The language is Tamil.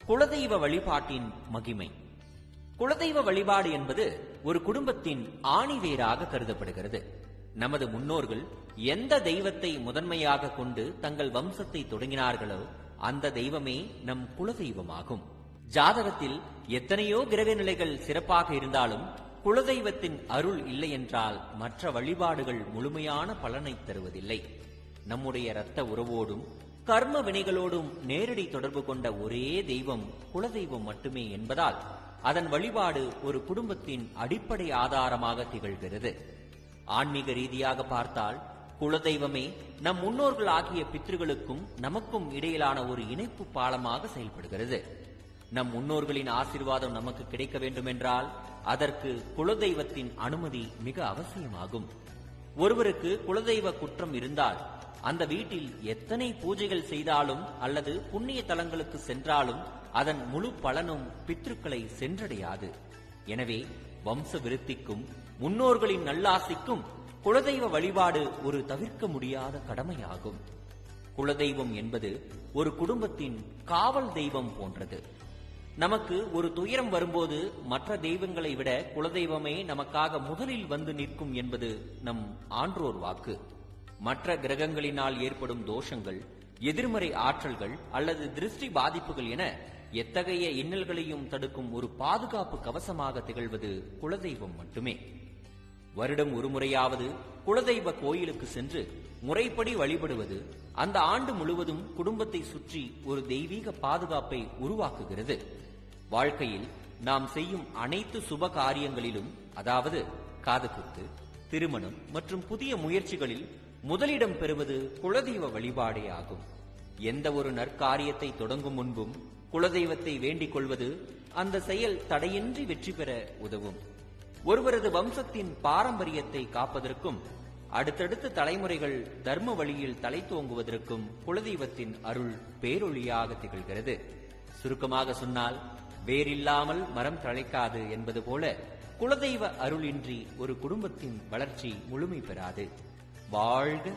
குலதெய்வ வழிபாட்டின் மகிமை. குலதெய்வ வழிபாடு என்பது ஒரு குடும்பத்தின் ஆணிவேராக கருதப்படுகிறது. நமது முன்னோர்கள் எந்த தெய்வத்தை முதன்மையாக கொண்டு தங்கள் வம்சத்தை தொடங்கினார்களோ அந்த தெய்வமே நம் குலதெய்வமாகும். ஜாதகத்தில் எத்தனையோ கிரக நிலைகள் சிறப்பாக இருந்தாலும் குலதெய்வத்தின் அருள் இல்லை என்றால் மற்ற வழிபாடுகள் முழுமையான பலனை தருவதில்லை. நம்முடைய இரத்த உறவோடும் கர்ம வினைகளோடும் நேரடி தொடர்பு கொண்ட ஒரே தெய்வம் குலதெய்வம் மட்டுமே என்பதால் அதன் வழிபாடு ஒரு குடும்பத்தின் அடிப்படை ஆதாரமாக திகழ்கிறது. ஆன்மீக ரீதியாக பார்த்தால் குலதெய்வமே நம் முன்னோர்கள் ஆகிய பித்ருகளுக்கும் நமக்கும் இடையிலான ஒரு இணைப்பு பாலமாக செயல்படுகிறது. நம் முன்னோர்களின் ஆசீர்வாதம் நமக்கு கிடைக்க வேண்டுமென்றால் அதற்கு குலதெய்வத்தின் அனுமதி மிக அவசியமாகும். ஒருவருக்கு குலதெய்வ குற்றம் இருந்தால் அந்த வீட்டில் எத்தனை பூஜைகள் செய்தாலும் அல்லது புண்ணிய தலங்களுக்கு சென்றாலும் அதன் முழு பலனும் பித்ருக்களை சென்றடையாது. எனவே வம்ச விருத்திக்கும் முன்னோர்களின் நல்லாசிக்கும் குலதெய்வ வழிபாடு ஒரு தவிர்க்க முடியாத கடமையாகும். குலதெய்வம் என்பது ஒரு குடும்பத்தின் காவல் தெய்வம் போன்றது. நமக்கு ஒரு துயரம் வரும்போது மற்ற தெய்வங்களை விட குலதெய்வமே நமக்காக முதலில் வந்து நிற்கும் என்பது நம் ஆன்றோர் வாக்கு. மற்ற கிரகங்களினால் ஏற்படும் தோஷங்கள், எதிர்மறை ஆற்றல்கள் அல்லது திருஷ்டி பாதிப்புகள் என எத்தகைய இன்னல்களையும் தடுக்கும் ஒரு பாதுகாப்பு கவசமாக திகழ்வது குலதெய்வம் மட்டுமே. வருடம் ஒருமுறையாவது குலதெய்வ கோயிலுக்கு சென்று முறைப்படி வழிபடுவது அந்த ஆண்டு முழுவதும் குடும்பத்தை சுற்றி ஒரு தெய்வீக பாதுகாப்பை உருவாக்குகிறது. வாழ்க்கையில் நாம் செய்யும் அனைத்து சுப காரியங்களிலும், அதாவது காதுகுத்து, திருமணம் மற்றும் புதிய முயற்சிகளில் முதலிடம் பெறுவது குலதெய்வ வழிபாடே ஆகும். எந்த ஒரு நற்காரியத்தை தொடங்கும் முன்பும் குலதெய்வத்தை வேண்டிக் கொள்வது அந்த செயல் தடையின்றி வெற்றி பெற உதவும். ஒருவரது வம்சத்தின் பாரம்பரியத்தை காப்பதற்கும் அடுத்தடுத்த தலைமுறைகள் தர்ம வழியில் தலை தோங்குவதற்கும் குலதெய்வத்தின் அருள் பேரொளியாக திகழ்கிறது. சுருக்கமாக சொன்னால், வேரில்லாமல் மரம் தழைக்காது என்பது போல குலதெய்வ அருளின்றி ஒரு குடும்பத்தின் வளர்ச்சி முழுமை பெறாது. வாழ்க